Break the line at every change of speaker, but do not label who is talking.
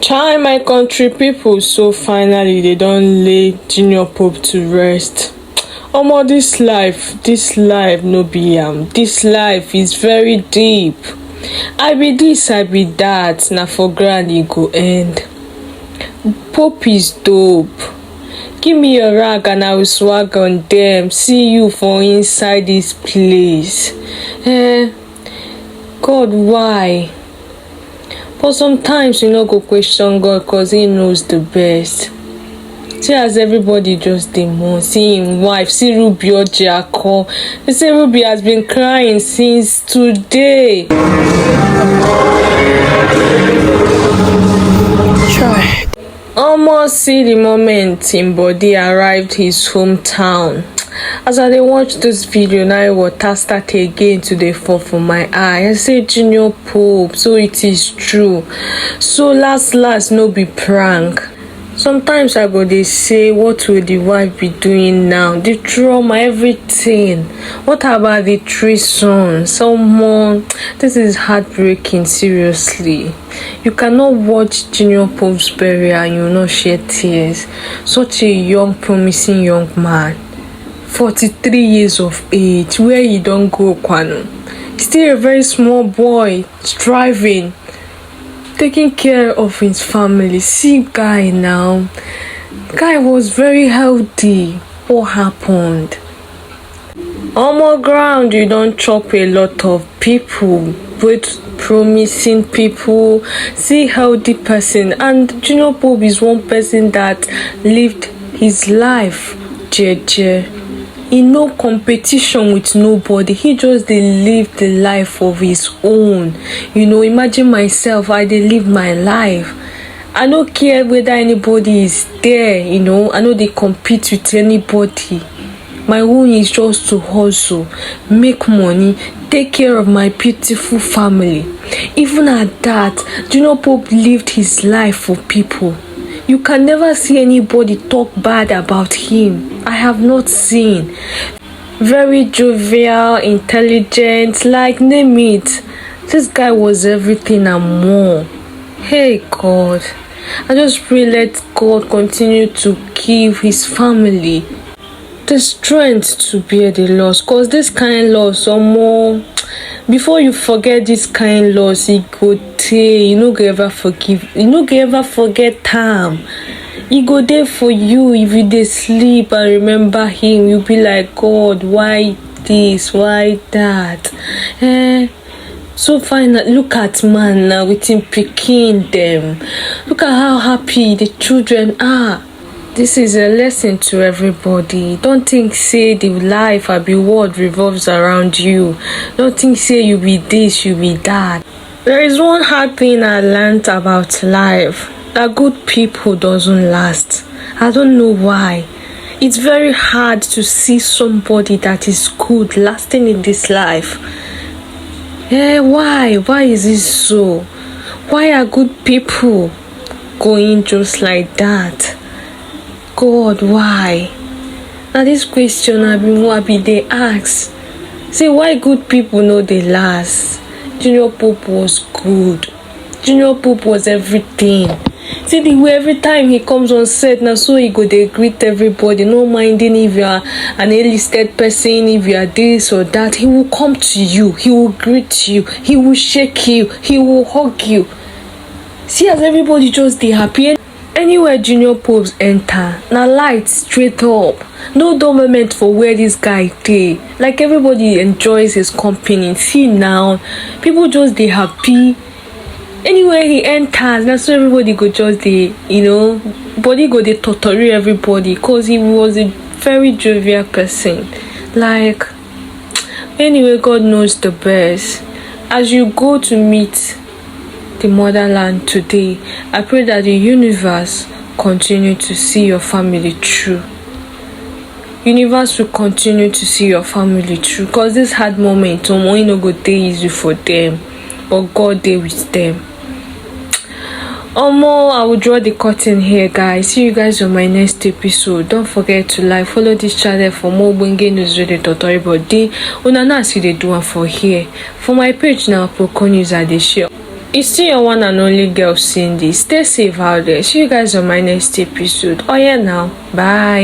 Chai, my country people, so finally they don't lay Junior Pope to rest. Omo, this life no be this life is very deep. I be this, I be that, na for ground e go end. Pope is dope. Give me your rag and I will swag on them. See you for inside this place. God, why? But sometimes you no go question God cause he knows the best. See as everybody just dey mourn. See him wife, see Ruby Ojiako. They say Ruby has been crying since today. Try. Almost see the moment him body arrived his hometown. As I dey watch this video, now water start again to dey fall for my eye. I say Junior Pope, so it is true. So last no be prank. Sometimes I go dey say, what will the wife be doing now? The trauma, everything. What about the 3 sons? Someone, this is heartbreaking, seriously. You cannot watch Junior Pope's burial and you will not shed tears. Such a young, promising young man. 43 years of age, where he don't go, Kwano. Still a very small boy, striving, taking care of his family. See guy now. Guy was very healthy. What happened? On my ground, you don't chop a lot of people, both promising people, see healthy person, and Junior Pope is one person that lived his life jeje. In no competition with nobody, he just live the life of his own. Imagine myself, I live my life. I don't care whether anybody is there. I know they compete with anybody. My own is just to hustle, make money, take care of my beautiful family. Even at that, Junior Pope lived his life for people. You can never see anybody talk bad about him. I have not seen. Very jovial, intelligent, like name it. This guy was everything and more. Hey God, I just pray let God continue to give his family the strength to bear the loss. Cause this kind of loss or more. Before you forget this kind of loss, he go tey. You no go ever forgive. You no go ever forget time. He go there for you. If you dey sleep and remember him, you be like, God, why this? Why that? So finally, look at man now with him pikin them. Look at how happy the children are. This is a lesson to everybody. Don't think say the life or the world revolves around you. Don't think say you be this, you be that. There is one hard thing I learned about life. That good people doesn't last. I don't know why. It's very hard to see somebody that is good lasting in this life. Why? Why is this so? Why are good people going just like that? God, why? Now this question I be they ask. Say why good people know they last? Junior Pope was good. Junior Pope was everything. See the way every time he comes on set now, so he go they greet everybody, no minding if you are an A-listed person, if you are this or that. He will come to you, he will greet you, he will shake you, he will hug you. See as everybody just they happy. Anywhere Junior Popes enter, na light straight up. No dull moment for where this guy dey. Like everybody enjoys his company. See now, people just dey happy. Anywhere he enters, that's so everybody go just dey, body go dey totori everybody. Cause he was a very jovial person. Like, anyway, God knows the best. As you go to meet the motherland today, I pray that the universe continue to see your family through. Universe will continue to see your family through, because this hard moment no go dey easy for them, but God dey with them. I will draw the curtain here, guys. See you guys on my next episode. Don't forget to like, follow this channel for more banging news with the tutorial body. Una see they do one for here. For my page now, Procon news I dey share. It's still your one and only girl, Cindy. Stay safe out there. See you guys on my next episode. Oh yeah, now. Bye.